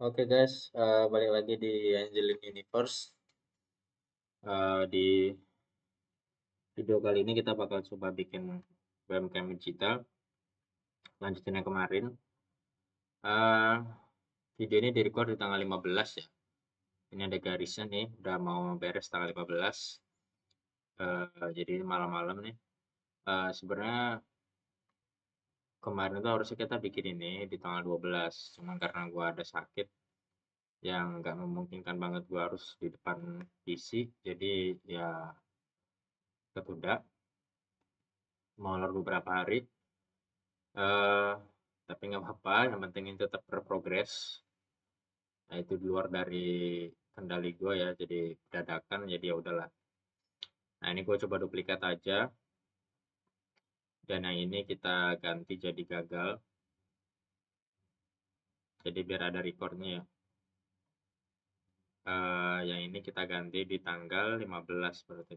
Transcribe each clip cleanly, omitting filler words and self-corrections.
Oke guys, balik lagi di Angelin Universe. Di video kali ini kita bakal coba bikin UMKM digital, lanjutin yang kemarin. Eh, Video ini direcord di tanggal 15 ya. Ini ada garisnya nih, udah mau beres tanggal 15. Jadi malam-malam nih. Sebenarnya kemarin tuh harusnya kita bikin ini di tanggal 12, cuman karena gua ada sakit yang nggak memungkinkan banget gua harus di depan PC, jadi ya ketunda molor beberapa hari. eh tapi nggak apa-apa, yang penting ini tetap berprogres. Nah, itu di luar dari kendali gue ya, jadi dadakan, jadi ya udahlah. Nah, ini gue coba duplikat aja, dan yang ini kita ganti jadi gagal. Jadi biar ada recordnya ya. Yang ini kita ganti di tanggal 15 berarti.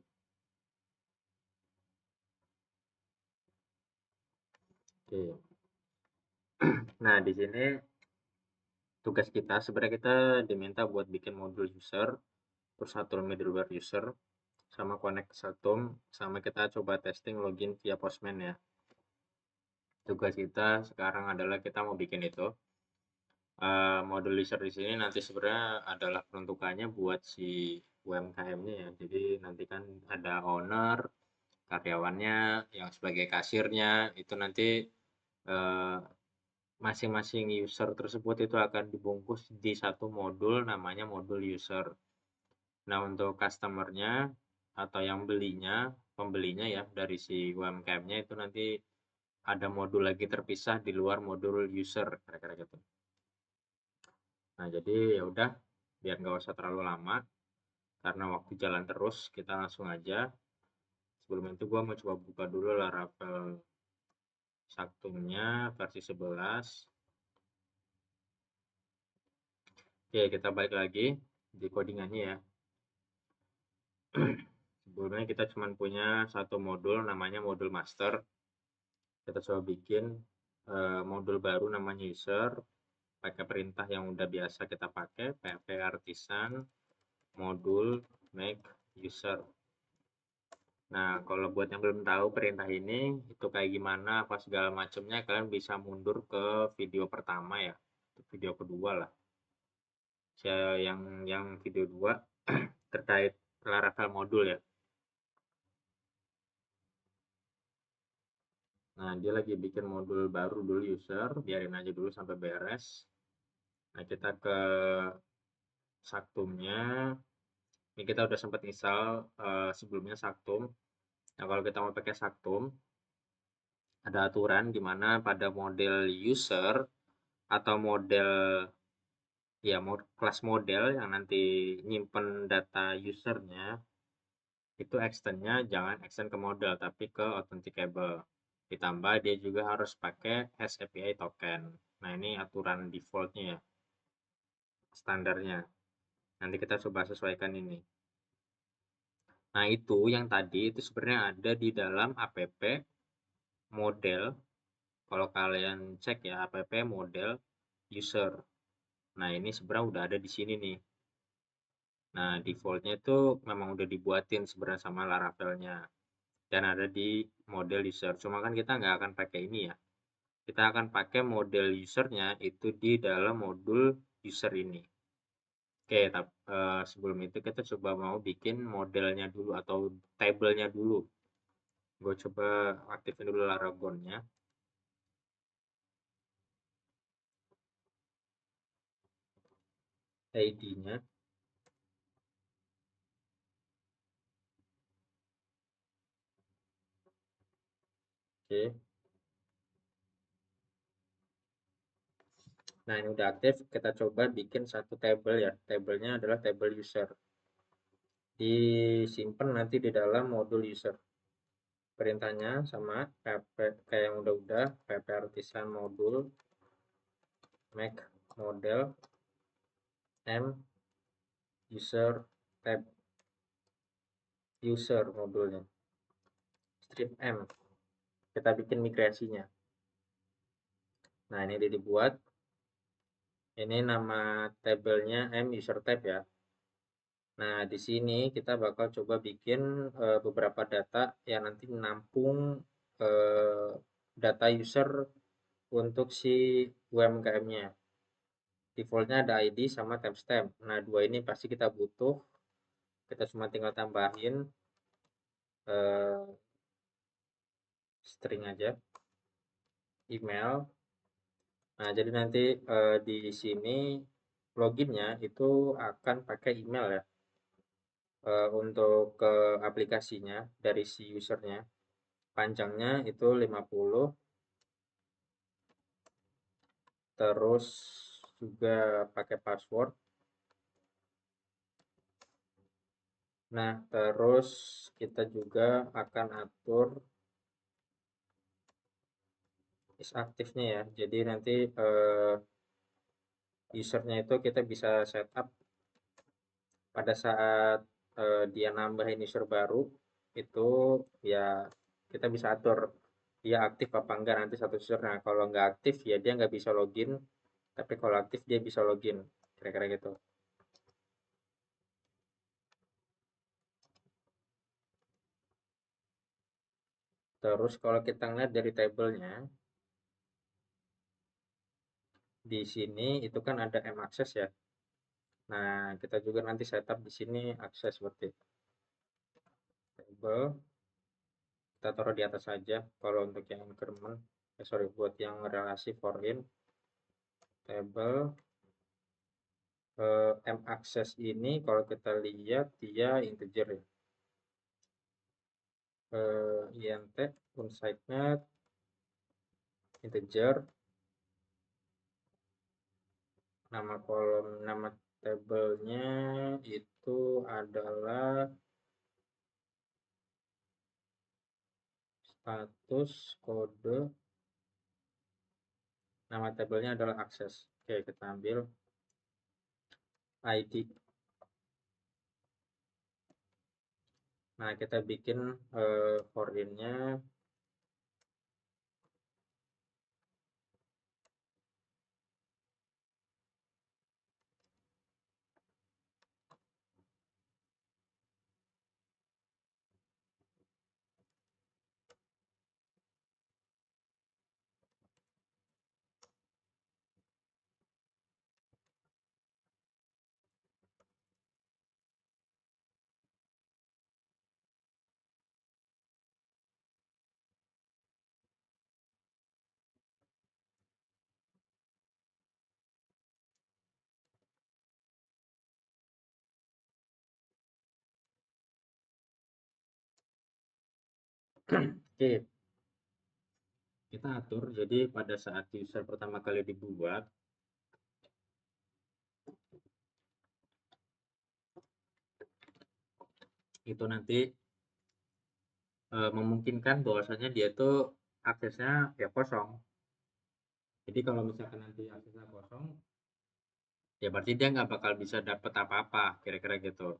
Oke. Nah, di sini tugas kita sebenarnya kita diminta buat bikin modul user, terus atur middleware user, sama connect ke Satum, sama kita coba testing login via Postman ya. Tugas kita sekarang adalah kita mau bikin itu. Modul user di sini nanti sebenarnya adalah peruntukannya buat si UMKM-nya ya. Jadi nanti kan ada owner, karyawannya, yang sebagai kasirnya, itu nanti eh, masing-masing user tersebut itu akan dibungkus di satu modul namanya modul user. Nah, untuk customer-nya atau yang belinya, pembelinya ya dari si UMKM-nya itu nanti ada modul lagi terpisah di luar modul user, kira-kira gitu. Nah, jadi ya udah, biar nggak usah terlalu lama, karena waktu jalan terus, kita langsung aja. Sebelum itu gua mau coba buka dulu Laravel Saktumnya versi 11. Oke, kita balik lagi di codingannya ya. Sebelumnya kita cuma punya satu modul namanya modul master. Kita coba bikin modul baru namanya user, pakai perintah yang udah biasa kita pakai, php artisan modul make user. Nah, kalau buat yang belum tahu perintah ini itu kayak gimana apa segala macamnya, kalian bisa mundur ke video pertama ya, video kedua lah. Yang video 2 terkait Laravel modul ya. Nah, dia lagi bikin modul baru dulu user, biarin aja dulu sampai beres. Nah, kita ke Saktumnya. Ini kita udah sempat install sebelumnya Saktum. Nah, kalau kita mau pakai Saktum, ada aturan di mana pada model user atau model ya kelas model yang nanti nyimpen data usernya itu extendnya jangan extend ke model tapi ke authenticable, ditambah dia juga harus pakai SAPI token. Nah, ini aturan defaultnya ya, standarnya. Nanti kita coba sesuaikan ini. Nah, itu yang tadi itu sebenarnya ada di dalam app model. Kalau kalian cek ya, app model user. Nah, ini sebenarnya udah ada di sini nih. Nah, defaultnya itu memang udah dibuatin sebenarnya sama Laravelnya dan ada di model user. Cuma kan kita nggak akan pakai ini ya. Kita akan pakai model usernya itu di dalam modul user ini. Oke, tapi sebelum itu kita coba mau bikin modelnya dulu atau tabelnya dulu. Gue coba aktifin dulu Laragonnya. ID-nya. Oke. Nah, ini udah aktif. Kita coba bikin satu table ya. Tabelnya adalah table user. Disimpan nanti di dalam modul user. Perintahnya sama kayak yang udah-udah, php artisan modul make model m user tab user modulnya strip m, kita bikin migrasinya. Nah, ini udah dibuat. Ini nama tabelnya user tab ya. Nah, di sini kita bakal coba bikin beberapa data yang nanti menampung eh, data user untuk si UMKM-nya. Defaultnya ada ID sama timestamp. Nah, dua ini pasti kita butuh. Kita cuma tinggal tambahin eh, string aja, email. Nah, jadi nanti di sini loginnya itu akan pakai email ya untuk ke aplikasinya dari si usernya. Panjangnya itu 50, terus juga pakai password. Nah, terus kita juga akan atur is aktifnya ya. Jadi nanti usernya itu kita bisa setup pada saat dia nambahin user baru itu ya kita bisa atur dia aktif apa enggak nanti satu user. Nah, kalau nggak aktif ya dia nggak bisa login, tapi kalau aktif dia bisa login, kira-kira gitu. Terus kalau kita ngeliat dari tabelnya di sini itu kan ada m access ya. Nah, kita juga nanti setup di sini akses seperti table, kita taruh di atas saja kalau untuk yang increment, sorry, buat yang relasi foreign table. M access ini kalau kita lihat dia integer ya. Int unsigned integer, nama kolom nama tabelnya itu adalah status kode, nama tabelnya adalah akses. Oke, kita ambil ID. Nah, kita bikin for in-nya oke, kita atur. Jadi pada saat user pertama kali dibuat itu nanti memungkinkan bahwasanya dia tuh aksesnya ya kosong. Jadi kalau misalkan nanti aksesnya kosong, ya berarti dia nggak bakal bisa dapat apa-apa, kira-kira gitu.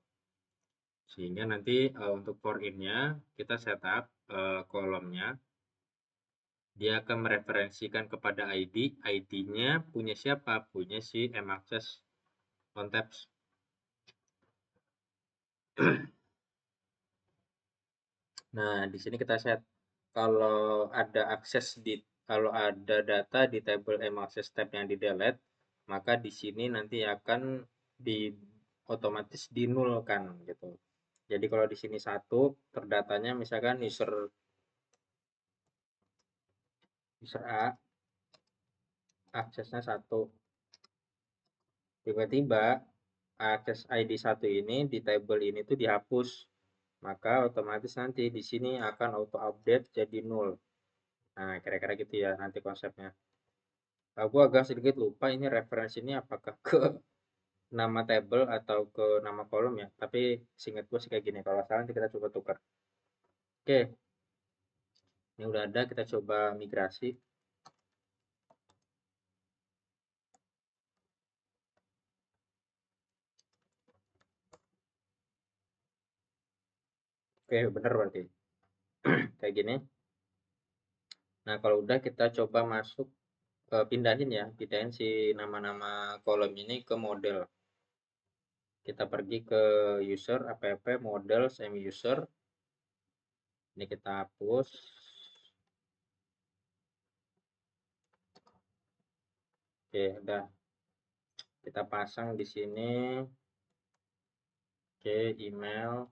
Sehingga nanti untuk for in-nya kita setup kolomnya, dia akan mereferensikan kepada ID, ID-nya punya siapa? Punya si maccess on tabs. Nah, di sini kita set kalau ada akses kalau ada data di table maccess tab yang di delete, maka di sini nanti akan di otomatis dinulkan gitu. Jadi kalau di sini satu terdatanya misalkan user A aksesnya satu, tiba-tiba akses ID satu ini di table ini tuh dihapus, maka otomatis nanti di sini akan auto update jadi nol. Nah, kira-kira gitu ya nanti konsepnya. Aku agak sedikit lupa ini referensinya apakah ke nama table atau ke nama kolom ya. Tapi singkat gue sih kayak gini. Kalau salah nanti kita coba tukar. Oke, ini udah ada. Kita coba migrasi. Oke, bener berarti. Kayak gini. Nah, kalau udah kita coba masuk pindahin ya, pindahin si nama-nama kolom ini ke model. Kita pergi ke user, app, model, semi user. Ini kita hapus. Oke, udah. Kita pasang di sini. Oke, email,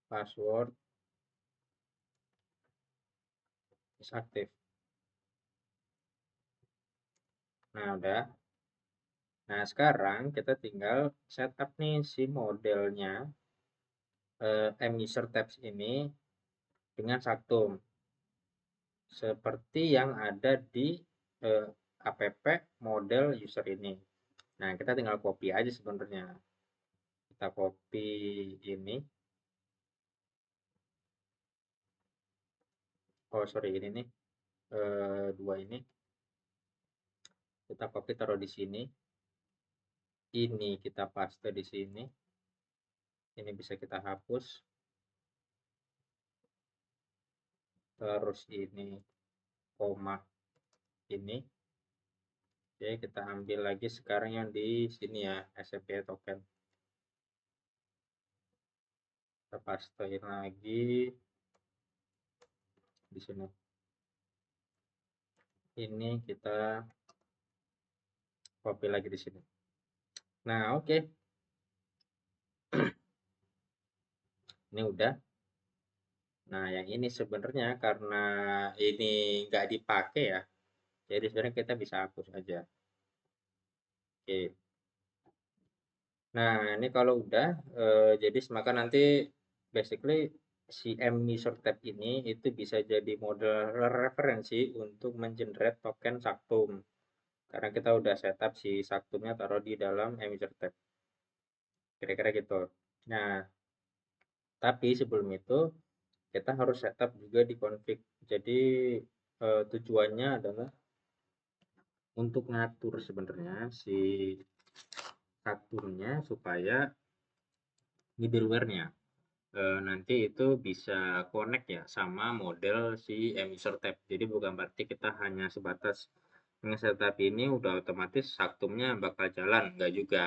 password, is aktif. Nah, udah. Nah, sekarang kita tinggal setup nih si modelnya user tabs ini dengan Saktum. Seperti yang ada di app model user ini. Nah, kita tinggal copy aja sebenarnya. Kita copy ini. Oh, sorry, ini nih. Dua ini. Kita copy taruh di sini. Ini kita paste di sini. Ini bisa kita hapus. Terus ini koma ini. Oke, kita ambil lagi sekarang yang di sini ya, SCP token. Kita pastein lagi di sini. Ini kita copy lagi di sini. Nah, oke. Ini udah. Nah, yang ini sebenarnya karena ini nggak dipakai ya, jadi sebenarnya kita bisa hapus aja. Oke. Nah, ini kalau udah, jadi maka nanti basically si user tab ini itu bisa jadi model referensi untuk mengenerate token Saktum. Karena kita udah setup si Saktumnya taruh di dalam user tab. Kira-kira gitu. Nah, tapi sebelum itu kita harus setup juga di config. Jadi tujuannya adalah untuk ngatur sebenarnya si Saktumnya supaya middleware-nya nanti itu bisa connect ya sama model si user tab. Jadi bukan berarti kita hanya sebatas nge-setup ini udah otomatis Saktumnya bakal jalan, enggak juga.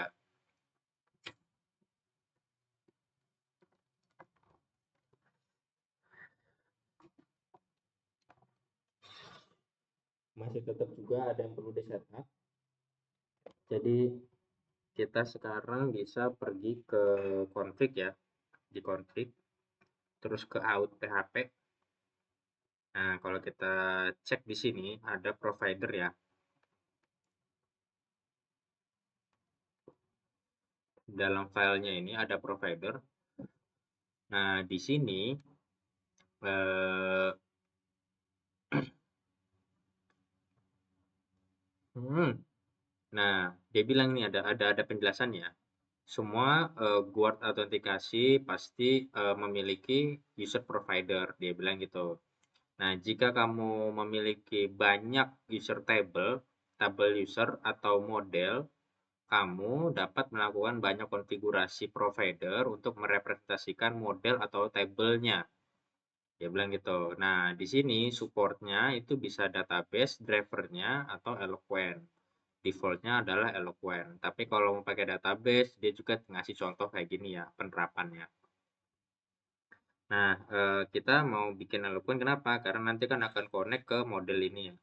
Masih tetap juga ada yang perlu di setup. Jadi kita sekarang bisa pergi ke config ya, di config, terus ke out php. Nah, kalau kita cek di sini ada provider ya. Dalam filenya ini ada provider. Nah, di sini eh, nah, dia bilang nih ada penjelasan ya. Semua guard autentikasi pasti memiliki user provider, dia bilang gitu. Nah, jika kamu memiliki banyak user table, tabel user atau model, kamu dapat melakukan banyak konfigurasi provider untuk merepresentasikan model atau tabelnya. Dia bilang gitu. Nah, di sini supportnya itu bisa database, drivernya, atau Eloquent. Defaultnya adalah Eloquent. Tapi kalau mau pakai database, dia juga ngasih contoh kayak gini ya, penerapannya. Nah, kita mau bikin Eloquent kenapa? Karena nanti kan akan connect ke model ini ya.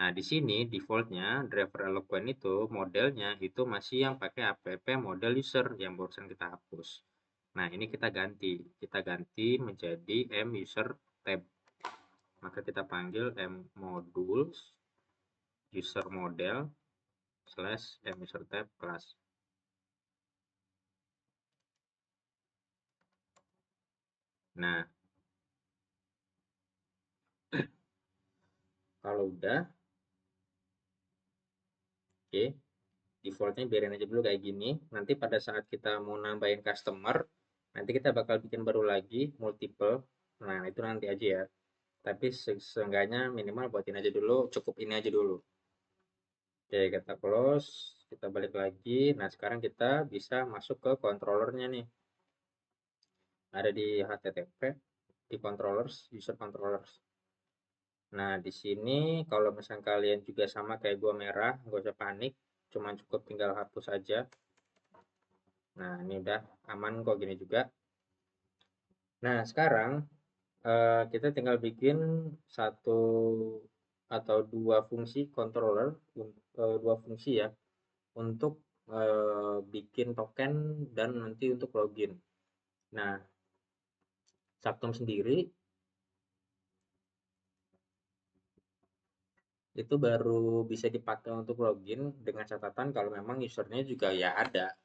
Nah, di sini defaultnya driver Eloquent itu modelnya itu masih yang pakai app model user yang barusan kita hapus. Nah, ini kita ganti. Kita ganti menjadi user tab. Maka kita panggil modules user model slash user tab class. Nah, kalau udah, oke, defaultnya biarin aja dulu kayak gini. Nanti pada saat kita mau nambahin customer, nanti kita bakal bikin baru lagi multiple. Nah, itu nanti aja ya. Tapi seenggaknya minimal buatin aja dulu, cukup ini aja dulu. Oke, kita close, kita balik lagi. Nah, sekarang kita bisa masuk ke controllernya nih. Ada di HTTP. di controllers, user controllers. Nah, di sini kalau misalnya kalian juga sama kayak gua merah, nggak usah panik, cuman cukup tinggal hapus aja. Nah, ini udah aman kok gini juga. Nah, sekarang kita tinggal bikin satu atau dua fungsi controller, dua fungsi ya, untuk bikin token dan nanti untuk login. Nah, Subtom sendiri itu baru bisa dipakai untuk login dengan catatan kalau memang usernya juga ya ada,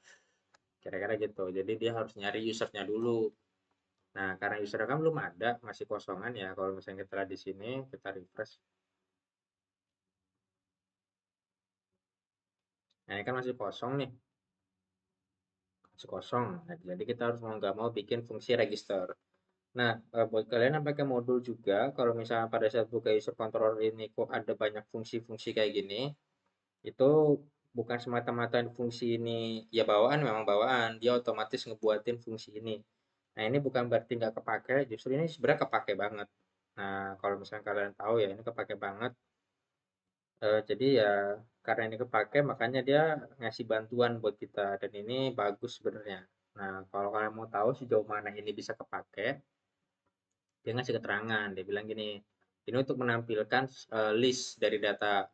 kira-kira gitu. Jadi dia harus nyari usernya dulu. Nah, karena usernya kan belum ada, masih kosongan ya. Kalau misalnya kita lihat di sini, kita refresh. Nah, ini kan masih kosong nih, masih kosong. Nah, jadi kita harus mau nggak mau bikin fungsi register. Nah, buat kalian yang pakai modul juga, kalau misalnya pada saat buka user controller ini kok ada banyak fungsi-fungsi kayak gini, itu bukan semata-mata fungsi ini ya bawaan, memang bawaan, dia otomatis ngebuatin fungsi ini. Nah, ini bukan berarti nggak kepake, justru ini sebenarnya kepake banget. Nah, kalau misalnya kalian tahu ya ini kepake banget. Jadi ya karena ini kepake makanya dia ngasih bantuan buat kita dan ini bagus sebenarnya. Nah, kalau kalian mau tahu sejauh mana ini bisa kepake, dia ngasih keterangan. Dia bilang gini, ini untuk menampilkan list dari data.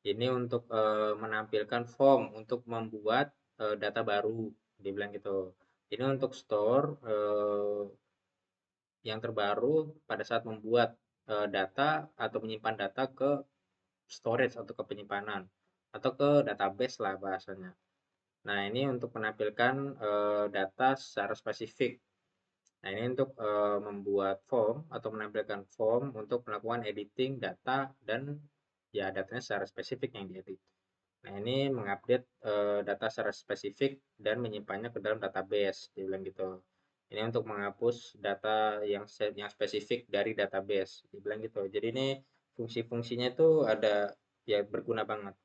Ini untuk menampilkan form untuk membuat data baru. Dia bilang gitu. Ini untuk store yang terbaru pada saat membuat data atau menyimpan data ke storage atau ke penyimpanan atau ke database lah bahasanya. Nah, ini untuk menampilkan data secara spesifik. Nah, ini untuk membuat form atau menampilkan form untuk melakukan editing data dan ya datanya secara spesifik yang diedit. Nah, ini mengupdate data secara spesifik dan menyimpannya ke dalam database, dia bilang gitu. Ini untuk menghapus data yang spesifik dari database, dia bilang gitu. Jadi ini fungsi-fungsinya itu ada ya berguna banget.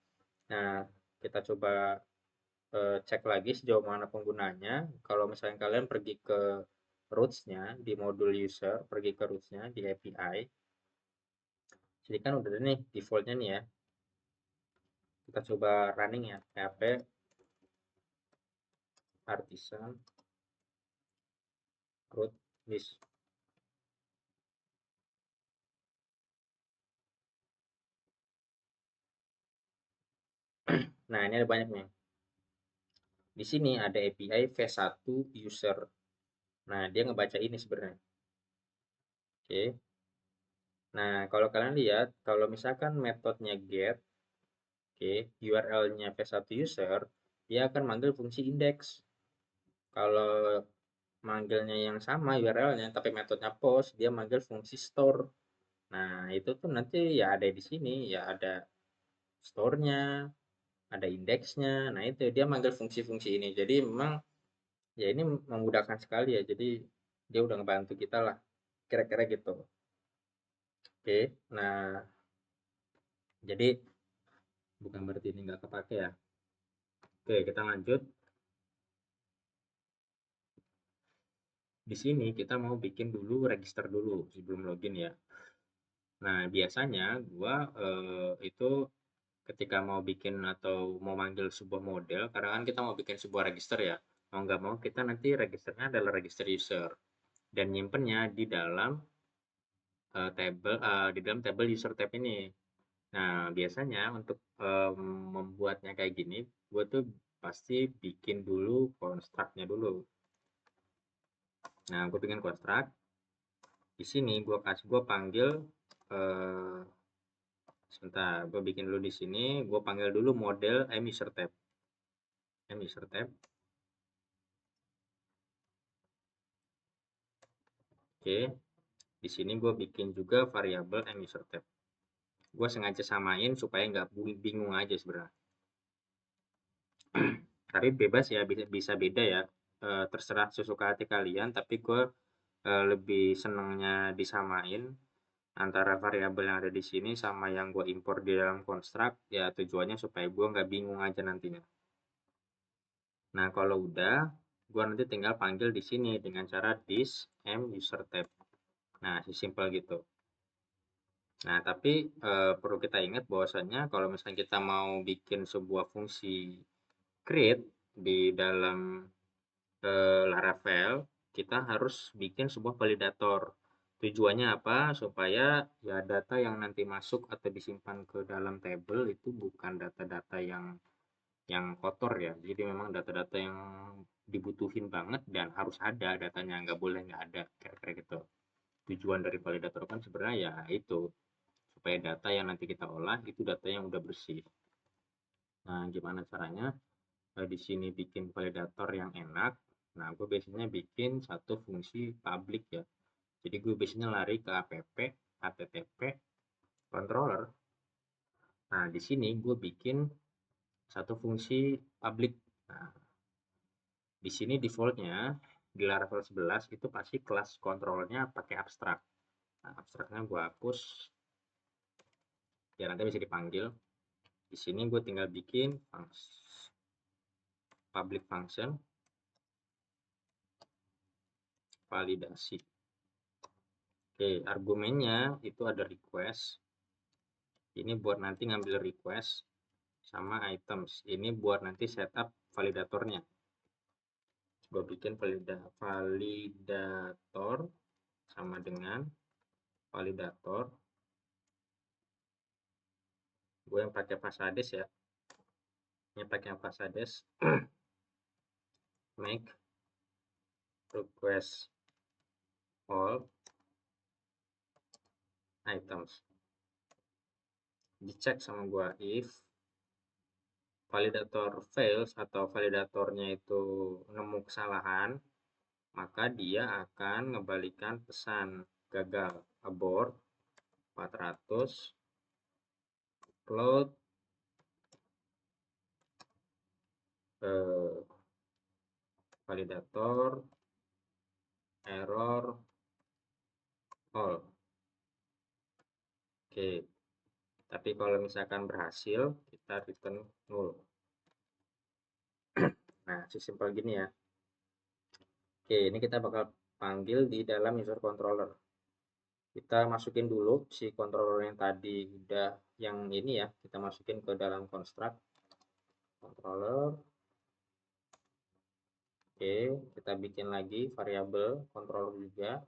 Nah, kita coba cek lagi sejauh mana penggunanya. Kalau misalnya kalian pergi ke roots-nya di modul user, pergi ke roots-nya di API. Jadi kan udah ada nih default-nya nih ya. Kita coba running ya, php artisan root list. Nah, ini ada banyak nih. Di sini ada API v1 user. Nah, dia ngebaca ini sebenarnya. Oke. Nah, kalau kalian lihat, kalau misalkan metodenya get, oke, URL-nya v1 user, dia akan manggil fungsi index. Kalau manggilnya yang sama URL-nya, tapi metodenya post, dia manggil fungsi store. Nah, itu tuh nanti ya ada di sini, ya ada store-nya, ada indeksnya. Nah, itu dia manggil fungsi-fungsi ini. Jadi memang ya ini memudahkan sekali ya. Jadi dia udah ngebantu kita lah. Kira-kira gitu. Oke. Nah, jadi bukan berarti ini nggak kepake ya. Oke, kita lanjut. Di sini kita mau bikin dulu register dulu sebelum login ya. Nah, biasanya gua itu ketika mau bikin atau mau manggil sebuah model, karena kan kita mau bikin sebuah register ya. Mau nggak mau kita nanti registernya adalah register user dan nyimpennya di dalam di dalam table user tab ini. Nah, biasanya untuk membuatnya kayak gini, gue tuh pasti bikin dulu construct-nya dulu. Nah, gue bikin construct. Di sini gue panggil eh, sebentar, gue bikin dulu di sini, gue panggil dulu model muser tab. Muser tab. Oke. Di sini gue bikin juga variabel muser tab. Gue sengaja samain supaya nggak bingung aja sebenarnya. Tapi bebas ya, bisa beda ya. Terserah sesuka hati kalian, tapi gue lebih senangnya disamain antara variabel yang ada di sini sama yang gue impor di dalam construct, ya tujuannya supaya gue nggak bingung aja nantinya. Nah, kalau udah, gue nanti tinggal panggil di sini dengan cara this user tab. Nah, sesimpel gitu. Nah, tapi perlu kita ingat bahwasannya kalau misalnya kita mau bikin sebuah fungsi create di dalam Laravel, kita harus bikin sebuah validator. Tujuannya apa? Supaya ya data yang nanti masuk atau disimpan ke dalam table itu bukan data-data yang kotor ya. Jadi memang data-data yang dibutuhin banget dan harus ada datanya, nggak boleh nggak ada, kira-kira gitu. Tujuan dari validator kan sebenarnya ya itu, supaya data yang nanti kita olah itu data yang udah bersih. Nah, gimana caranya? Di sini bikin validator yang enak. Nah, gue biasanya bikin satu fungsi public ya. Jadi gue biasanya lari ke app, http, controller. Nah, di sini gue bikin satu fungsi public. Nah, di sini defaultnya di Laravel 11 itu pasti kelas controllernya pakai abstrak. Nah, abstraknya gue hapus biar nanti bisa dipanggil. Di sini gue tinggal bikin public function validasi. Oke, argumennya itu ada request. Ini buat nanti ngambil request sama items. Ini buat nanti setup validatornya. Gue bikin validator sama dengan validator. Gue yang pakai Pasades ya. Ini pakai Pasades. Make request all items. Dicek sama gue if validator fails atau validatornya itu nemu kesalahan, maka dia akan ngembalikan pesan gagal, abort 400, upload validator error all. Oke, tapi kalau misalkan berhasil kita return 0. Nah, sesimpel gini ya. Oke, ini kita bakal panggil di dalam user controller. Kita masukin dulu si controller yang tadi udah yang ini ya, kita masukin ke dalam construct controller. Oke, kita bikin lagi variabel controller juga.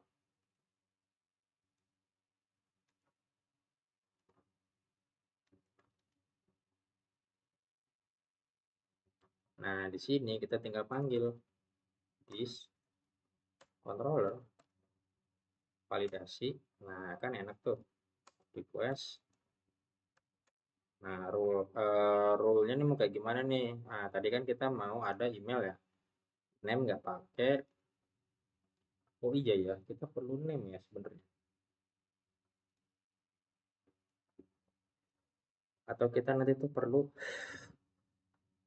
Nah, di sini kita tinggal panggil this controller validasi. Nah, kan enak tuh. Request. Nah, rule-nya nih mau kayak gimana nih? Nah, tadi kan kita mau ada email ya. Name nggak pakai. Oh iya ya, kita perlu name ya sebenarnya. Atau kita nanti tuh perlu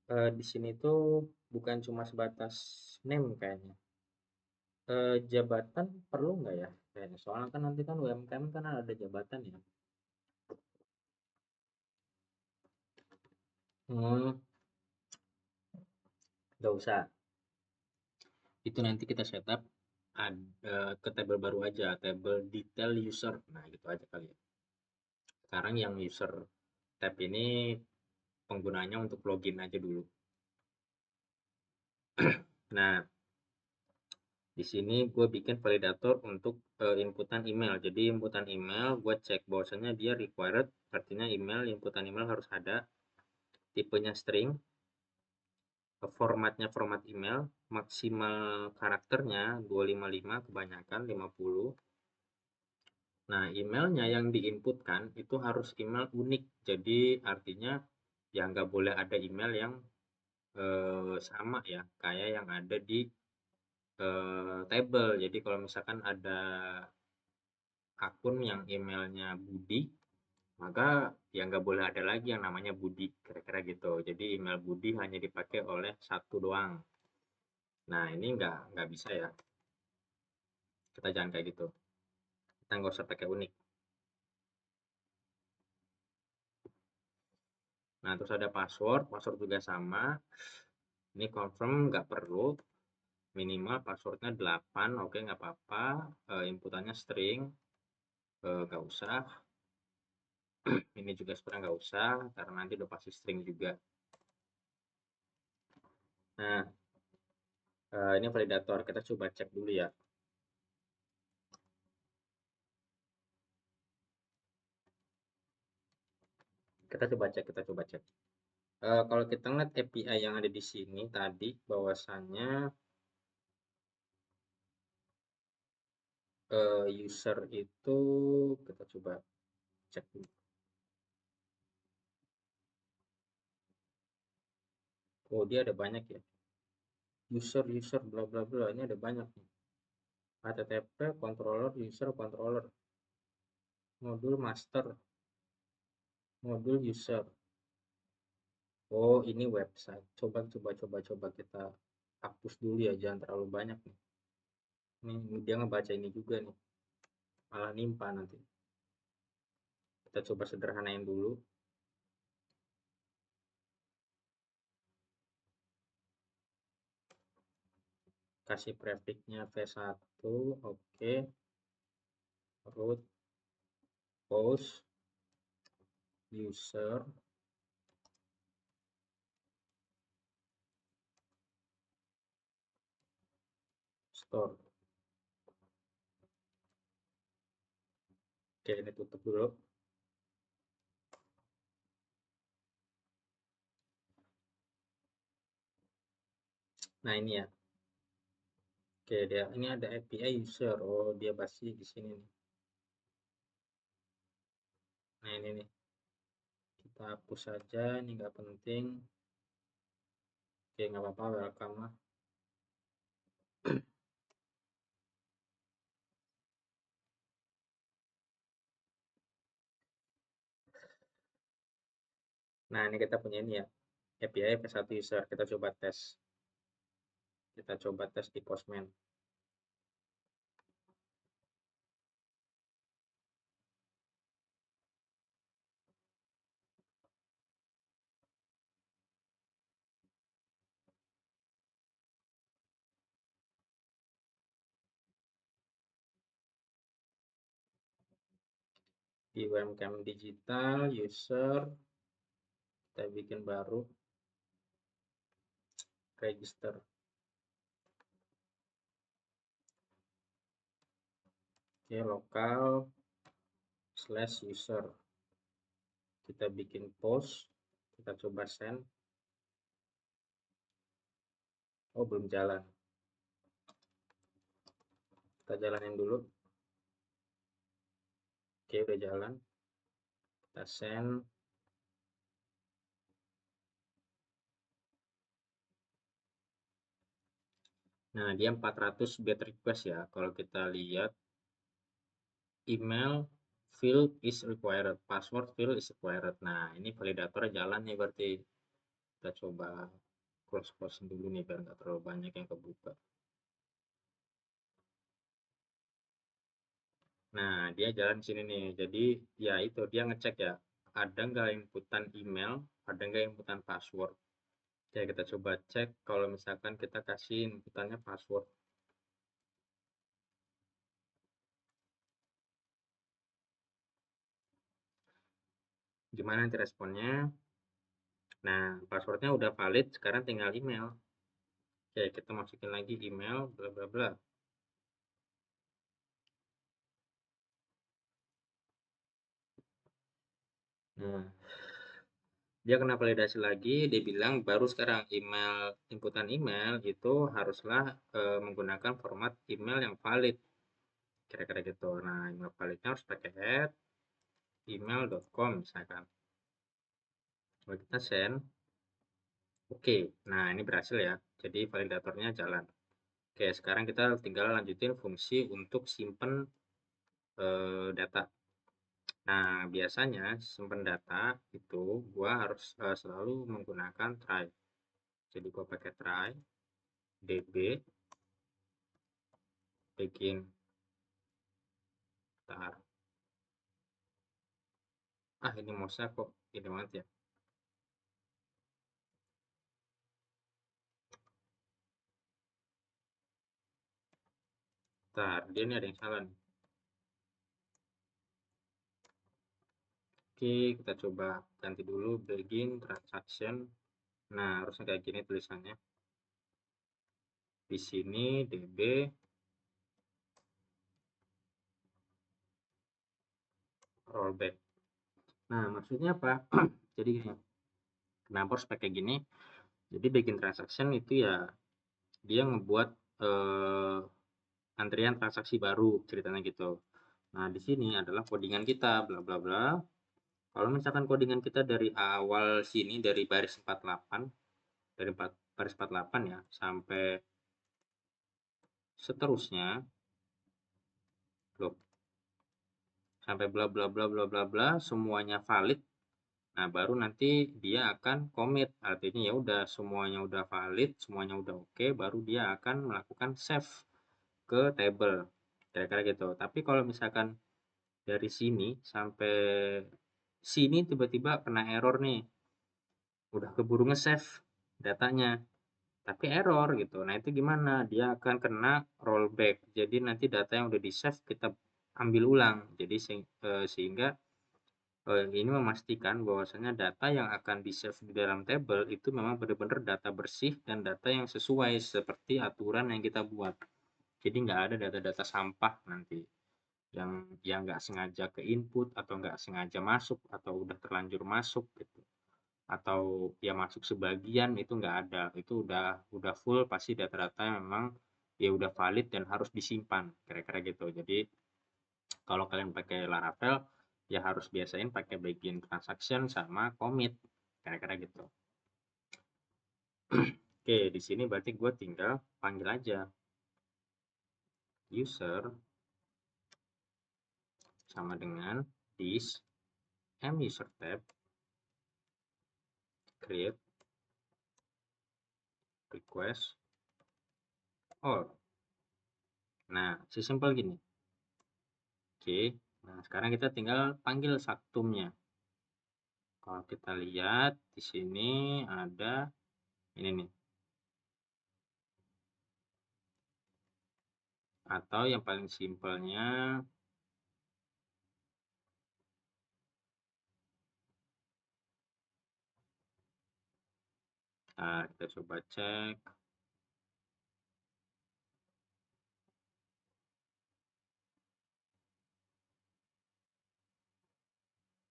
di sini tuh bukan cuma sebatas name kayaknya. Jabatan perlu nggak ya? Kayaknya soalnya kan nanti kan UMKM kan ada jabatan ya. Hmm, nggak usah. Itu nanti kita setup ada ke table baru aja, table detail user. Nah, gitu aja kali ya. Sekarang yang user tab ini penggunanya untuk login aja dulu. Nah, di sini gue bikin validator untuk inputan email. Jadi inputan email gue cek bahwasanya dia required, artinya email inputan email harus ada, tipenya string, formatnya format email, maksimal karakternya 255, kebanyakan 50. Nah, emailnya yang diinputkan itu harus email unik. Jadi artinya ya nggak boleh ada email yang sama ya kayak yang ada di table. Jadi kalau misalkan ada akun yang emailnya Budi, maka ya nggak boleh ada lagi yang namanya Budi, kira-kira gitu. Jadi email Budi hanya dipakai oleh satu doang. Nah, ini nggak bisa ya. Kita jangan kayak gitu. Kita nggak usah pakai unik. Nah, terus ada password juga sama. Ini confirm nggak perlu. minimal passwordnya 8, oke nggak apa-apa. Inputannya string, nggak usah. Ini juga sebenarnya nggak usah karena nanti udah pasti string juga. Nah, ini validator, kita coba cek dulu ya. Kita coba cek. Kalau kita ngeliat API yang ada di sini tadi, bahwasannya user itu, kita coba cek dulu. Oh, dia ada banyak ya. User bla bla bla, ini ada banyak nih. HTTP controller user controller, modul master, modul user. Oh, ini website. Coba kita hapus dulu ya, jangan terlalu banyak nih. Ini dia ngebaca ini juga nih, malah nimpa nanti. Kita coba sederhanain dulu. Kasih prefixnya v1, oke. Root, post, user, store. Oke, ini tutup dulu. Nah, ini ya. Oke, dia ini ada API user. Oh, dia pasti di sini nih. Nah, ini nih. Kita hapus saja, ini nggak penting. Oke, nggak apa-apa, welcome lah. Nah, ini kita punya ini ya. API v1 user. Kita coba tes. Kita coba tes di Postman. Di UMKM Digital, user, kita bikin baru, register. Oke, lokal, /user. Kita bikin post, kita coba send. Oh, belum jalan. Kita jalanin dulu. Oke, udah jalan. Kita send. Nah, dia 400 get request ya. Kalau kita lihat, email field is required, password field is required. Nah, ini validatornya jalan nih berarti. Kita coba close dulu nih biar nggak terlalu banyak yang kebuka. Nah, dia jalan sini nih. Jadi, ya itu dia ngecek ya. Ada nggak inputan email, ada nggak inputan password. Oke, kita coba cek kalau misalkan kita kasih inputannya password. Gimana nanti responnya? Nah, passwordnya udah valid, sekarang tinggal email. Oke, kita masukin lagi email, bla bla bla. Nah, dia kena validasi lagi, dia bilang baru sekarang inputan email itu haruslah menggunakan format email yang valid. Kira-kira gitu. Nah, email validnya harus pakai email.com misalkan. Kalau kita send, oke. Nah, ini berhasil ya. Jadi validatornya jalan. Oke, sekarang kita tinggal lanjutin fungsi untuk simpen data. Nah, biasanya simpen data itu gua harus selalu menggunakan try. Jadi gua pakai try db begin. Bentar. Ini mouse kok ini banget ya. Bentar, dia ini ada yang salah nih. Oke, kita coba ganti dulu begin transaction. Nah, harusnya kayak gini tulisannya. Di sini DB rollback. Nah, maksudnya apa? Jadi gini, kenapa harus pakai gini? Jadi begin transaction itu ya dia ngebuat antrian transaksi baru ceritanya gitu. Nah, di sini adalah codingan kita bla bla bla. Kalau misalkan codingan kita dari awal sini dari baris 48 dari baris 48 ya sampai seterusnya loh sampai bla bla bla bla bla bla semuanya valid. Nah, baru nanti dia akan commit. Artinya ya udah semuanya udah valid, semuanya udah oke, baru dia akan melakukan save ke table. Kira-kira gitu. Tapi kalau misalkan dari sini sampai sini tiba-tiba kena error nih. Udah keburu nge-save datanya, tapi error gitu. Nah, itu gimana? Dia akan kena rollback. Jadi nanti data yang udah di-save kita ambil ulang. Jadi sehingga ini memastikan bahwasanya data yang akan di-save di dalam table itu memang benar-benar data bersih dan data yang sesuai seperti aturan yang kita buat. Jadi nggak ada data-data sampah nanti yang nggak sengaja ke input atau nggak sengaja masuk atau udah terlanjur masuk gitu. Atau ya masuk sebagian itu nggak ada. Itu udah full pasti data-data yang memang ya udah valid dan harus disimpan kira-kira gitu. Jadi kalau kalian pakai Laravel ya harus biasain pakai begin transaction sama commit kira-kira gitu. Oke, di sini berarti gue tinggal panggil aja user sama dengan this muser tab create request all. Nah, sesimpel gini. Oke, nah sekarang kita tinggal panggil saktumnya. Kalau kita lihat di sini ada ini nih. Atau yang paling simpelnya nah, kita coba cek.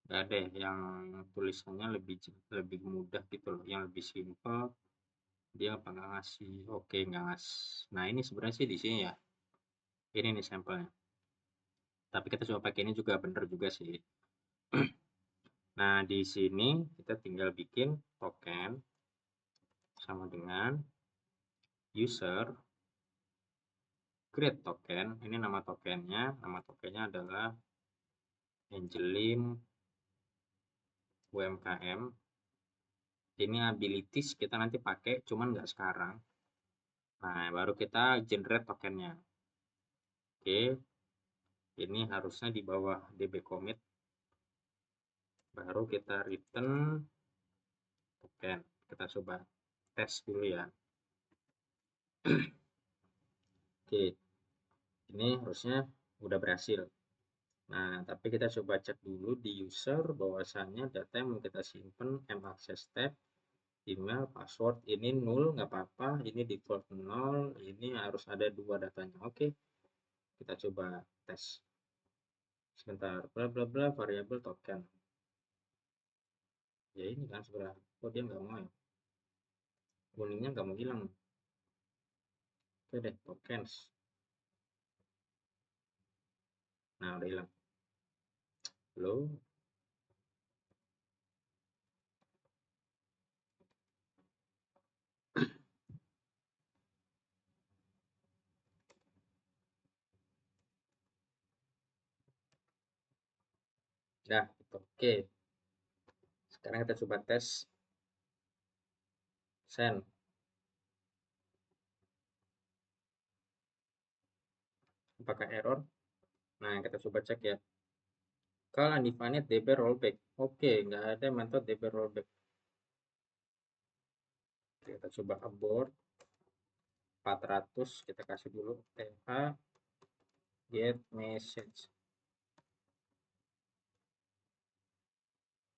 Nggak ada yang tulisannya lebih mudah gitu loh, yang lebih simpel. Dia apa nggak ngasih? Oke, nggak ngasih. Nah, ini sebenarnya sih di sini ya. Ini nih sampelnya. Tapi kita coba pakai ini juga bener juga sih. Nah, di sini kita tinggal bikin token sama dengan user create token. Ini nama tokennya. Nama tokennya adalah Angelin UMKM. Ini abilities kita nanti pakai, cuman nggak sekarang. Nah, baru kita generate tokennya. Oke, ini harusnya di bawah db commit. Baru kita return token. Kita coba tes dulu ya. Oke, ini harusnya udah berhasil. Nah, tapi kita coba cek dulu di user bahwasannya data yang mau kita simpen maccess tab, email, password ini 0 nggak apa-apa, ini default 0, ini harus ada 2 datanya. Oke, kita coba tes. Sebentar, bla bla bla variabel token. Ya ini kan sebenarnya, kok dia nggak mau ya? Kuningnya nggak mau hilang. Oke deh, tokens. Nah, udah hilang. Halo, nah, itu oke. Sekarang kita coba tes send. Apakah error? Nah, kita coba cek ya. Kalau undefined db rollback. Oke, nggak ada method db rollback. Oke, kita coba abort 400, kita kasih dulu th get message.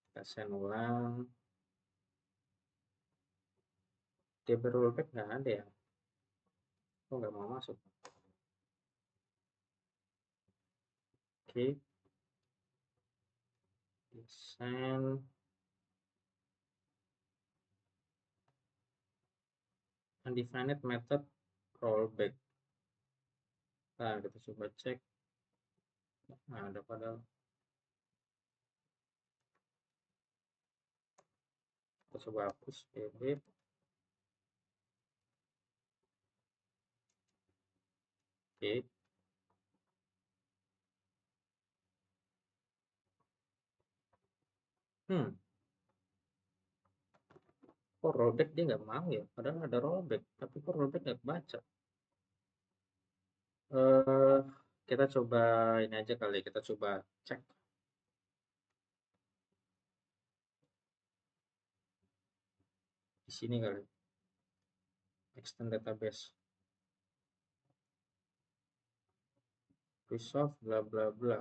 Kita send ulang. DB rollback nggak ada ya? Oh, nggak mau masuk. Oke. Send. Undefined method rollback. Nah, kita coba cek. Nah, ada padahal. Kita coba hapus DB. Oke. Kok rollback dia nggak mau ya? Padahal ada rollback, tapi kok rollback nggak baca? Eh, kita coba ini aja kali. Kita coba cek di sini kali. Extend database. Resolve bla bla bla.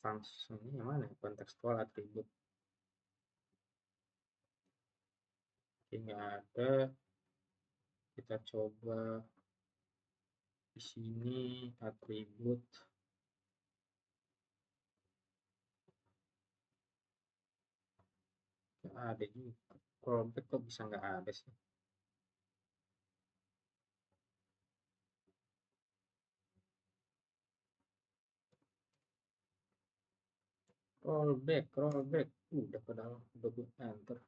Function yang mana? Contextual attribute. Oke, nggak ada. Kita coba di sini atribut. Nggak ada juga. Rollback kok bisa nggak ada sih? Rollback, rollback. Udah padahal udah gue enter.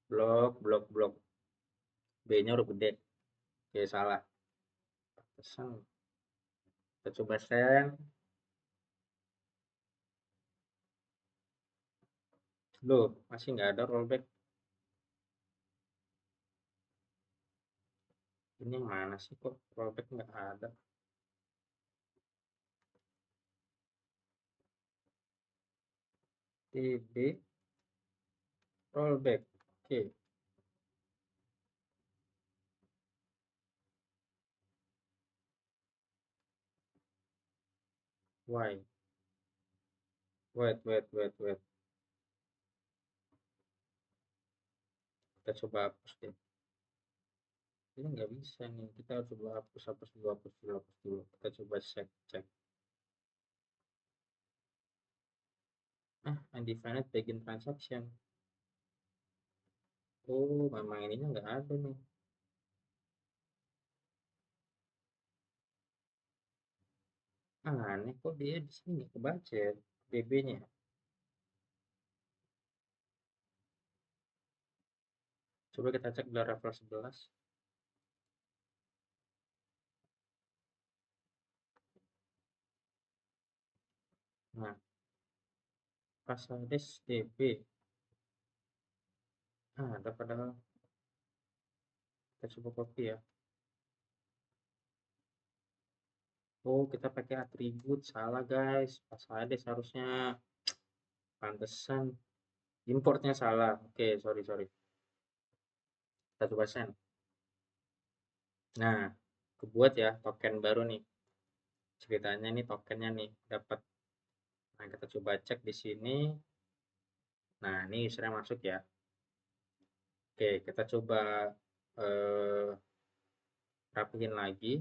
Blok, blok, blok. B-nya huruf gede. Oke, salah. Pesan. Kita coba send. Loh, masih nggak ada rollback. Ini yang mana sih kok rollback nggak ada? TB rollback. Oke. Why? Wait, wait, wait, wait. Kita coba hapus deh. Ini nggak bisa nih. Kita harus coba hapus, hapus dulu, hapus dulu, hapus dulu. Kita coba cek, cek. Undefined begin transaction. Oh, memang ininya nggak ada nih. Aneh kok dia di sini nggak kebaca ya DB-nya. Coba kita cek di level 11. Nah, Pasades DB. Ada padahal. Kita coba copy ya. Oh, kita pakai atribut. Salah guys. Pasades harusnya. Pantesan. Importnya salah. Oke, sorry, sorry. Kita coba send. Nah, kebuat ya token baru nih. Ceritanya nih tokennya nih dapat. Nah, kita coba cek di sini. Nah, ini usernya masuk ya. Oke, kita coba eh, rapihin lagi.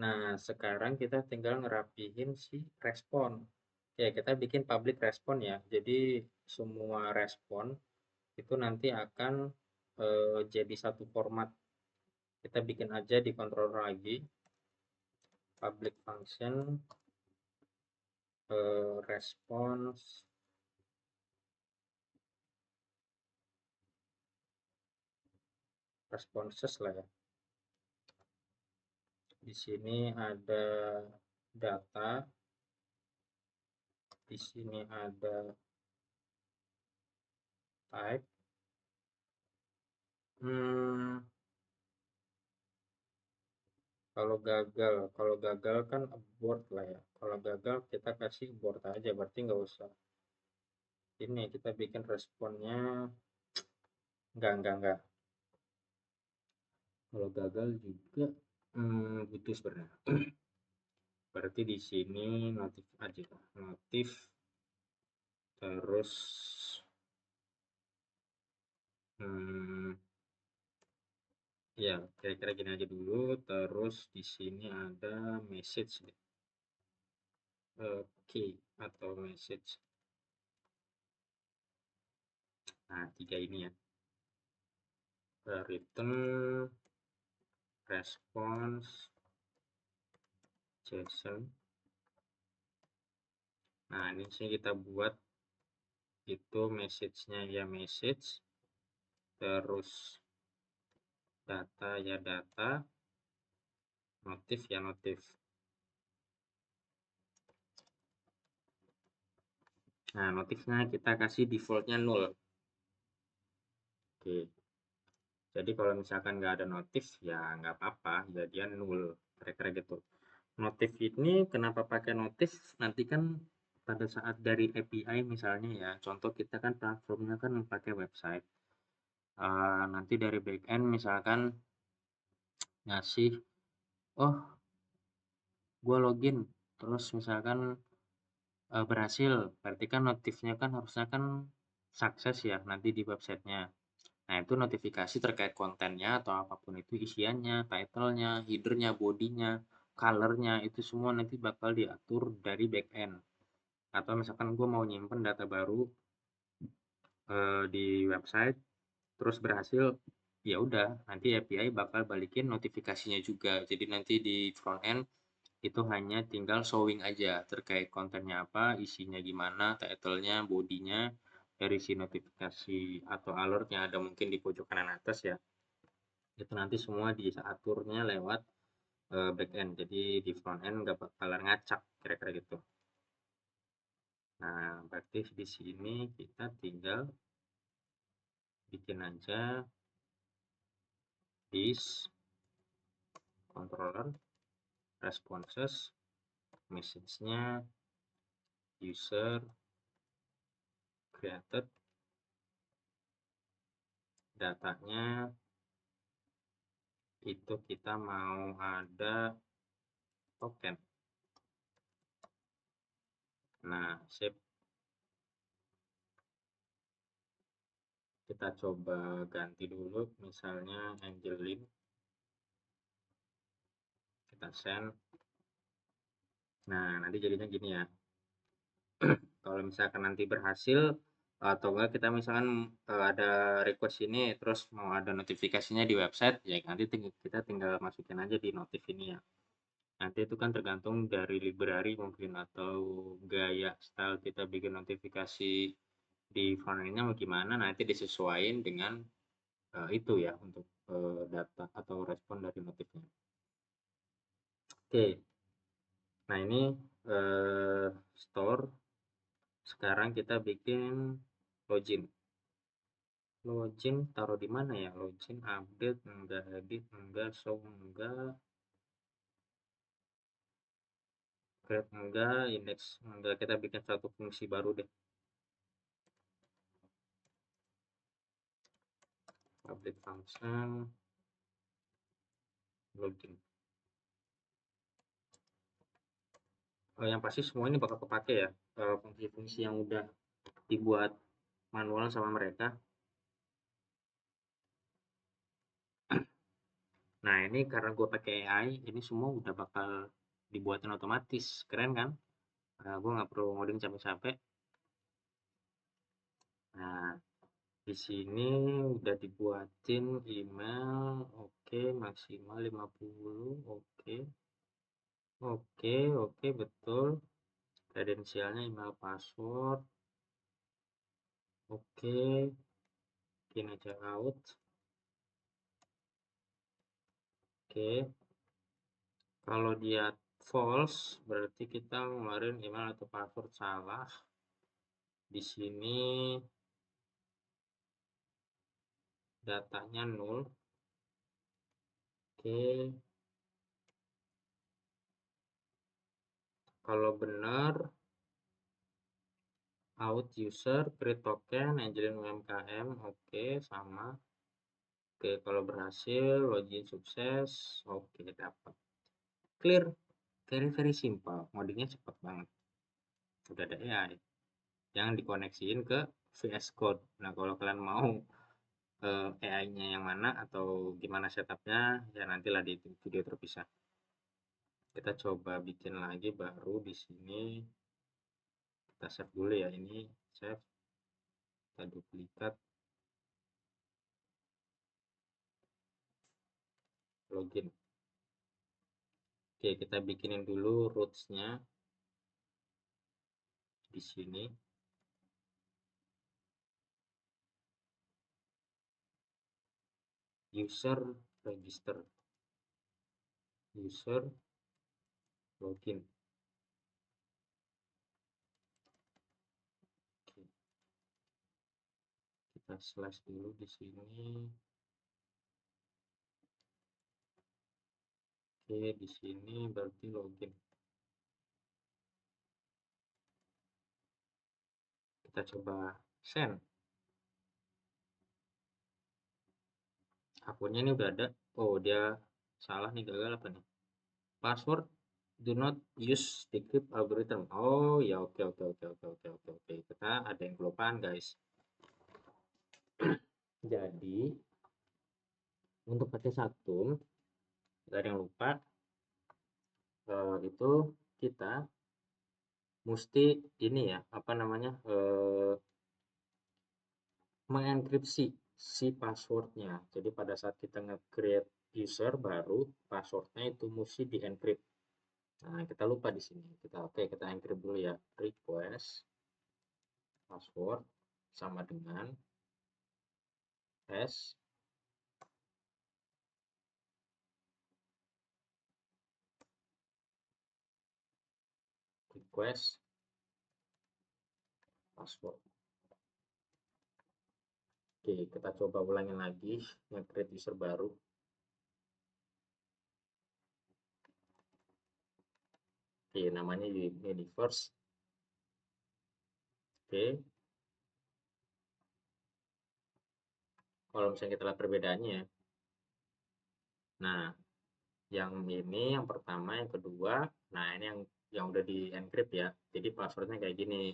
Nah, sekarang kita tinggal ngerapihin si respon. Ya, kita bikin public respon ya. Jadi semua respon itu nanti akan jadi satu format. Kita bikin aja di controller lagi. Public function response responses lah ya. Di sini ada data, di sini ada type. Kalau gagal kan abort lah ya. Kalau gagal kita kasih abort aja, berarti nggak usah ini kita bikin responnya enggak. Kalau gagal juga butuh sebenarnya. Berarti di sini notif aja, notif terus ya kira-kira gini aja dulu. Terus di sini ada message nih. Key atau message. Nah, 3 ini ya. Return, response, JSON. Nah, ini sih kita buat itu message-nya ya message, terus data ya data, notif ya notif. Nah, notifnya kita kasih defaultnya 0. Oke. Jadi kalau misalkan nggak ada notif ya nggak apa-apa, jadinya 0, kira-kira gitu. Notif ini kenapa pakai notif? Nanti kan pada saat dari API misalnya ya, contoh kita kan platformnya kan pakai website. Nanti dari backend misalkan ngasih, oh gue login, terus misalkan berhasil, berarti kan notifnya kan harusnya kan sukses ya nanti di websitenya. Nah, itu notifikasi terkait kontennya atau apapun itu isiannya, title-nya, header-nya, body-nya, color-nya, itu semua nanti bakal diatur dari backend. Atau misalkan gue mau nyimpen data baru di website, terus berhasil, ya udah nanti API bakal balikin notifikasinya juga. Jadi nanti di front end itu hanya tinggal showing aja terkait kontennya apa, isinya gimana, title-nya, body-nya, dari si notifikasi atau alert-nya ada mungkin di pojok kanan atas ya. Itu nanti semua diaturnya lewat backend. Jadi di front end nggak bakalan ngacak kira-kira gitu. Nah, berarti di sini kita tinggal bikin aja this controller responses, message-nya user created, datanya itu kita mau ada token. Nah, save. Kita coba ganti dulu, misalnya Angelin. Kita send. Nah, nanti jadinya gini ya. Kalau misalkan nanti berhasil atau enggak kita misalkan ada request ini terus mau ada notifikasinya di website ya nanti kita tinggal masukin aja di notif ini ya. Nanti itu kan tergantung dari library mungkin atau gaya style kita bikin notifikasi di frontend-nya mau gimana nanti disesuaikan dengan itu ya untuk data atau respon dari notifnya. Oke. Nah, ini store. Sekarang kita bikin login. Login taruh di mana ya? Login update enggak, edit enggak, show enggak, create enggak, index enggak. Kita bikin satu fungsi baru deh. Update function login. Yang pasti semua ini bakal kepake ya. Fungsi-fungsi yang udah dibuat manual sama mereka. Nah, ini karena gue pakai AI, ini semua udah bakal dibuatin otomatis. Keren kan? Gue nggak perlu ngoding capek-capek. Nah, di sini udah dibuatin email, oke, maksimal 50, oke. Oke, betul. Kredensialnya email password, oke. Bikin aja out, oke. Kalau dia false, berarti kita ngeluarin email atau password salah. Di sini datanya 0. Oke. Kalau benar out user create token Angelin UMKM. Oke, sama. Oke, kalau berhasil login sukses. Oke, dapat. Clear. Very simple. Ngodingnya cepat banget. Udah ada AI yang dikoneksiin ke VS Code. Nah, kalau kalian mau AI-nya yang mana atau gimana setupnya, ya nantilah di video terpisah. Kita coba bikin lagi baru di sini. Kita save dulu ya, ini save. Kita duplikat, login. Oke, kita bikinin dulu roots-nya di sini. User register, user login. Oke, kita slash dulu di sini. Oke, di sini berarti login. Kita coba send. Akunnya ini udah ada. Oh, dia salah nih, gagal apa nih? Password do not use decrypt algorithm. Oh ya, oke. Kita ada yang kelupaan, guys. Jadi untuk pakai Saktum, nggak ada yang lupa, itu kita mesti ini ya, apa namanya, mengenkripsi si passwordnya. Jadi pada saat kita nge-create user baru, passwordnya itu mesti di-encrypt. Nah, kita lupa di sini. Kita encrypt dulu ya. Request password sama dengan s request password. Oke, kita coba ulangin lagi nge-create user baru. Oke, namanya universe. Oke, kalau misalnya kita lihat perbedaannya, nah yang ini yang pertama, yang kedua, nah ini yang udah di encrypt ya. Jadi passwordnya kayak gini.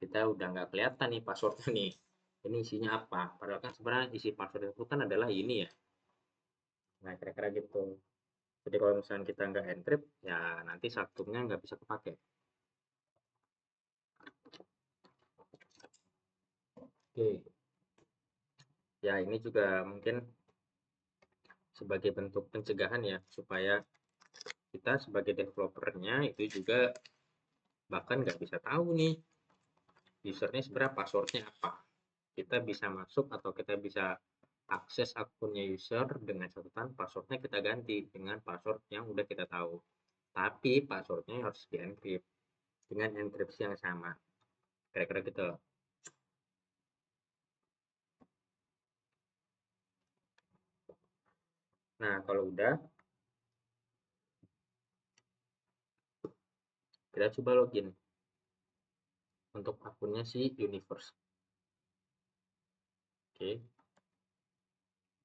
Kita udah nggak kelihatan nih passwordnya nih. Ini isinya apa? Padahal kan sebenarnya isi password itu kan adalah ini ya. Nah, kira-kira gitu. Jadi kalau misalnya kita nggak encrypt, ya nanti Saktumnya nggak bisa kepake. Oke, ya ini juga mungkin sebagai bentuk pencegahan ya, supaya kita sebagai developernya itu juga bahkan nggak bisa tahu nih usernya sebenarnya passwordnya apa. Kita bisa masuk atau kita bisa akses akunnya user dengan catatan passwordnya kita ganti dengan password yang udah kita tahu. Tapi passwordnya harus di encrypt dengan enkripsi yang sama. Kira-kira gitu. Nah, kalau udah, kita coba login untuk akunnya si Universe. Oke,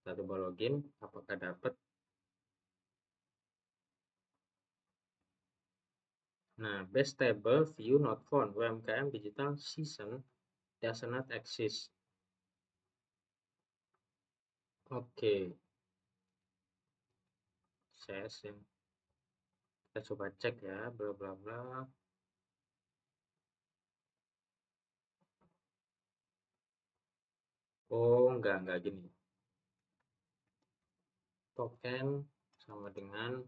kita coba login, apakah dapat. Nah, best table view not found. UMKM digital season does not exist. Oke, session. Kita coba cek ya, bla bla bla. Oh, enggak gini. Token sama dengan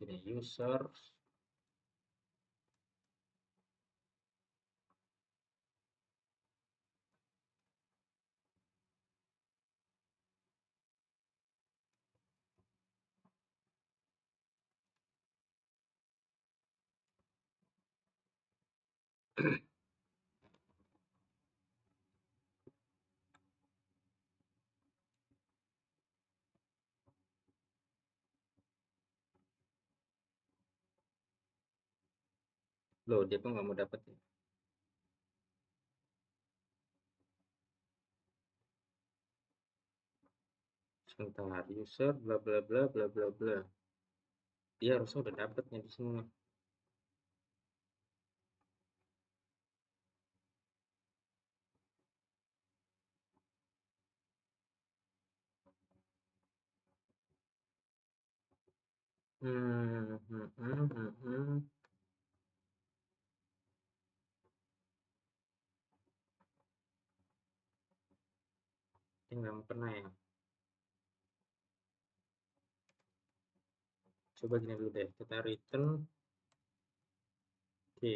gini, user. Loh, dia kok nggak mau dapet ya? Sebentar, user bla bla bla bla bla bla. Dia harusnya udah dapetnya di sini. Ini nggak pernah ya. Coba gini dulu deh, kita return. Oke.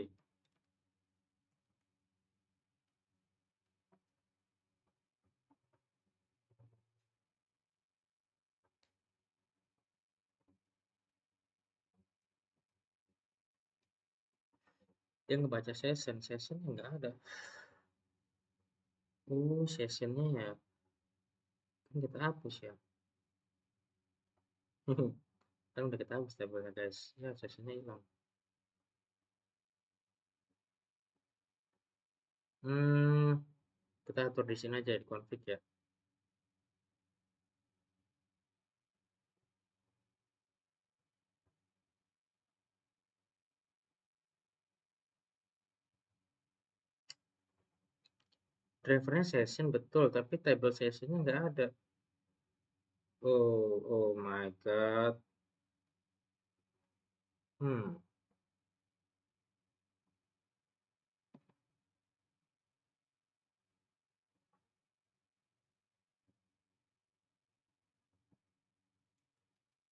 Dia ngebaca sessionnya nggak ada. Oh, sessionnya ya, kan kita hapus ya. Kan udah kita hapus tabelnya guys. Ya, sessionnya hilang. Kita atur di sini aja di config ya. Drivernya session betul, tapi table sessionnya nggak ada. Oh my god. Hmm,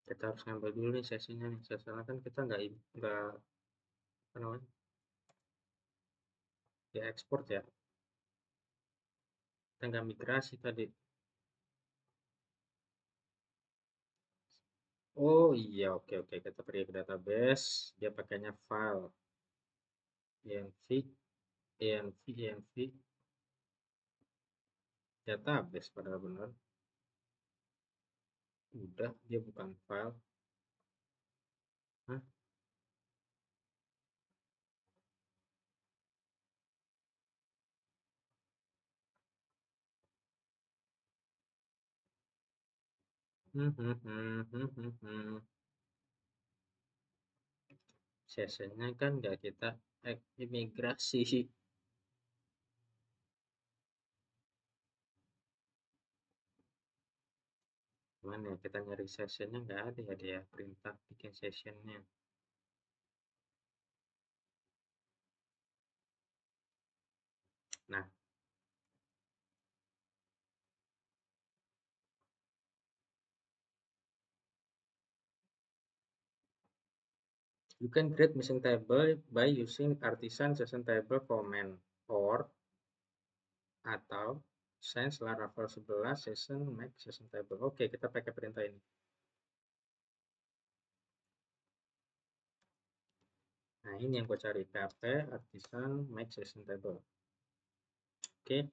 kita harus ngambil dulu nih sessionnya nih. Soalnya kan kita nggak apa namanya, ya ekspor ya. Kita nggak migrasi tadi. Oh iya, oke oke. Kita pergi ke database. Dia pakainya file env, env database padahal benar. Udah, dia bukan file. Hah? Sessionnya kan nggak kita imigrasi. Mana ya, kita nyari sessionnya nggak ada ya, dia perintah bikin sessionnya. Nah, you can create missing table by using artisan session table command or atau sense laravel 11 session make session table. Oke, kita pakai perintah ini. Nah, ini yang gue cari, php artisan make session table. Oke,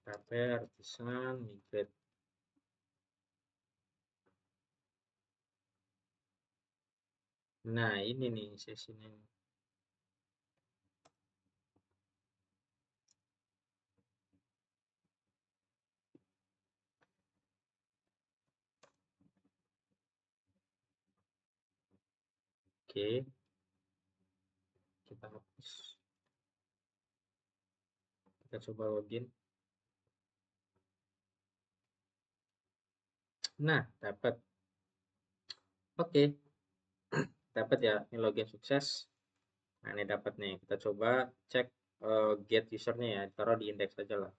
php artisan migrate. Nah, ini nih session ini. Oke, kita hapus. Kita coba login. Nah, dapat. Oke, dapat ya. Ini login sukses. Nah, ini dapat nih. Kita coba cek get usernya ya. Taruh di index aja lah.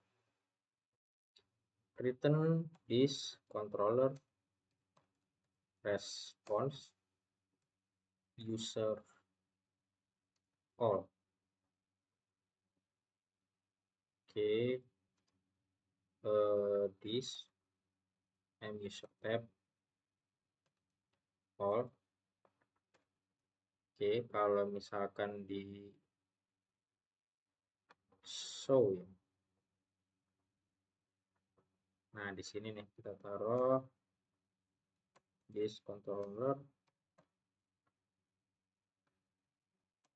Return this controller response user all. Oke, this user tab all. Oke, kalau misalkan di show ya. Nah, di sini nih kita taruh this controller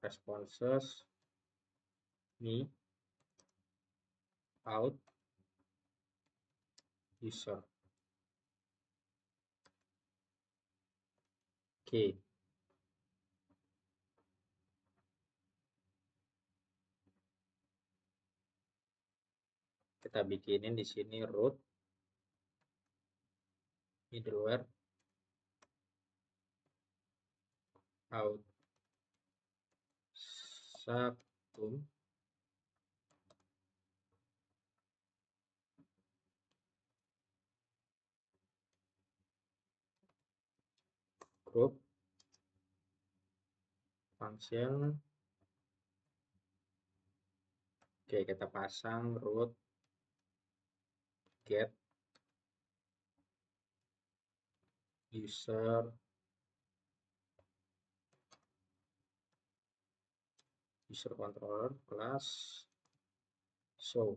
responses me out user. Oke, kita bikinin di sini root middleware out Saktum group function. Oke, kita pasang root get user controller plus show.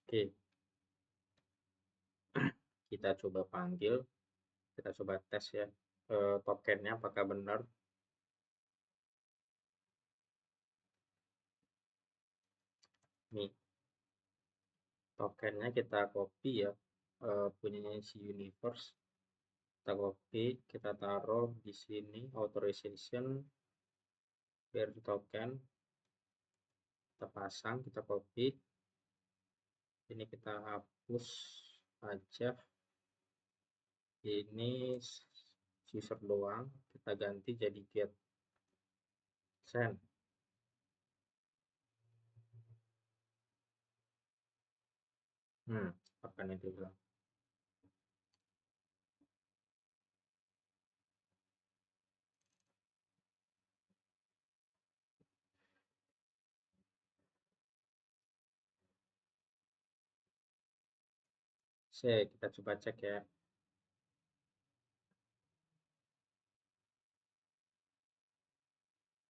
Oke, kita coba panggil, kita coba tes ya tokennya apakah benar. Nih, tokennya kita copy ya, punyanya si universe. Kita copy, kita taruh di sini authorization biar token. Kita pasang, kita copy. Ini kita hapus aja. Ini user doang, kita ganti jadi get send. Apa nih dia bilang? Kita coba cek ya.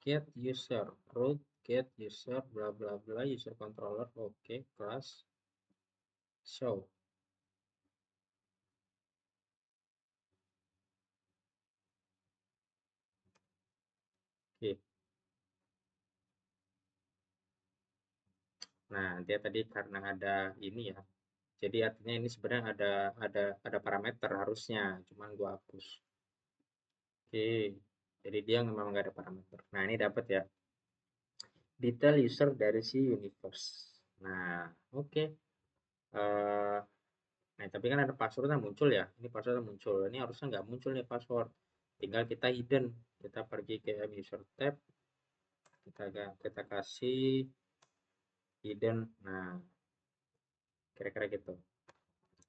Get user root get user bla bla bla user controller oke plus show. Oke. Nah, dia tadi karena ada ini ya. Jadi artinya ini sebenarnya ada parameter harusnya, cuman gua hapus. Oke. Jadi dia memang nggak ada parameter. Nah, ini dapat ya. Detail user dari si universe. Nah, oke. Nah, tapi kan ada passwordnya muncul ya. Ini passwordnya muncul. Ini harusnya nggak muncul nih password. Tinggal kita hidden. Kita pergi ke user tab. Kita kasih hidden. Nah, kira-kira gitu.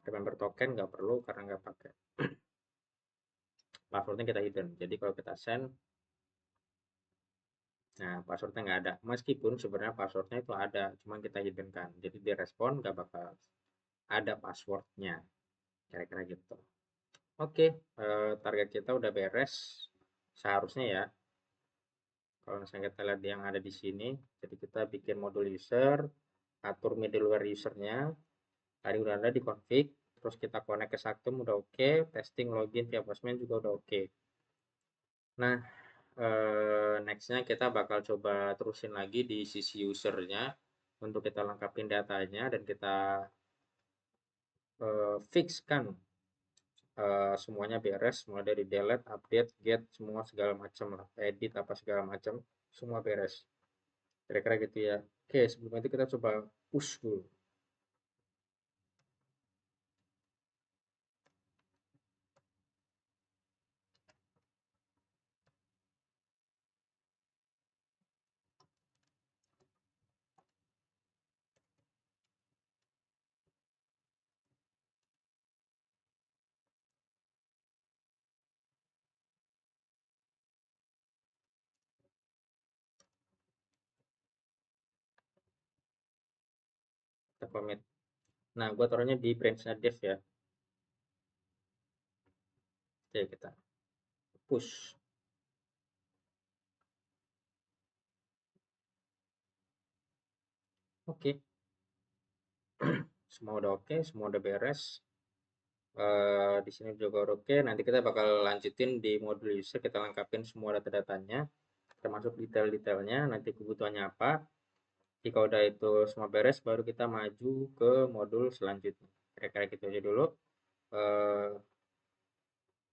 Remember token nggak perlu karena nggak pakai. Passwordnya kita hidden. Jadi kalau kita send, nah passwordnya nggak ada. Meskipun sebenarnya passwordnya itu ada, cuman kita hidden kan. Jadi dia respon nggak bakal ada passwordnya. Kira-kira gitu. Oke, target kita udah beres. Seharusnya ya. Kalau misalnya kita lihat yang ada di sini, jadi kita bikin modul user, atur middleware usernya, tadi udah ada di config, terus kita connect ke Saktum udah oke, testing login via postman juga udah oke. Nah, nextnya kita bakal coba terusin lagi di sisi usernya untuk kita lengkapin datanya dan kita fixkan semuanya beres, mulai dari delete, update, get, semua segala macam lah, edit apa segala macam, semua beres. Kira-kira gitu ya. Oke, sebelum itu kita coba push dulu. Kita commit. Nah, gua taruhnya di branch dev ya. Oke, kita push. Oke. Semua udah oke, semua udah beres. Di sini juga udah oke. Nanti kita bakal lanjutin di modul user, kita lengkapin semua data-datanya, termasuk detail-detailnya, nanti kebutuhannya apa. Jika udah itu semua beres, baru kita maju ke modul selanjutnya. Kira-kira gitu aja dulu eh,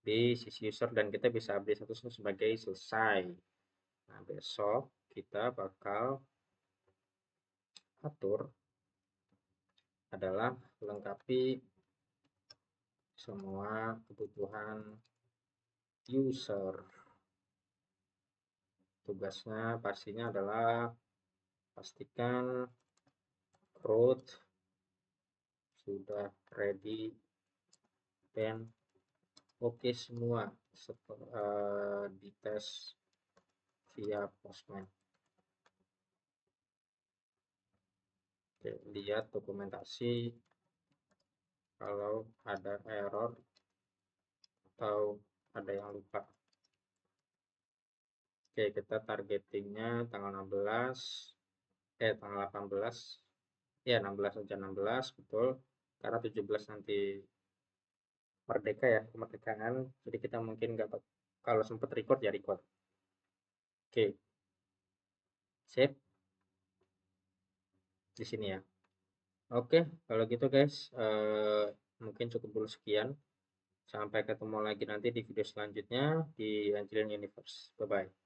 di sisi user, dan kita bisa update status sebagai selesai. Nah, besok kita bakal atur adalah lengkapi semua kebutuhan user. Tugasnya pastinya adalah pastikan root sudah ready dan oke semua dites via Postman. Oke, lihat dokumentasi kalau ada error atau ada yang lupa. Oke, kita targetingnya tanggal 16, tanggal 18, ya 16 aja, 16 betul, karena 17 nanti merdeka ya, kemerdekaan, jadi kita mungkin nggak, kalau sempat record ya record. Oke, save di sini ya. Oke, kalau gitu guys, mungkin cukup dulu sekian. Sampai ketemu lagi nanti di video selanjutnya di Angelin Universe. Bye bye.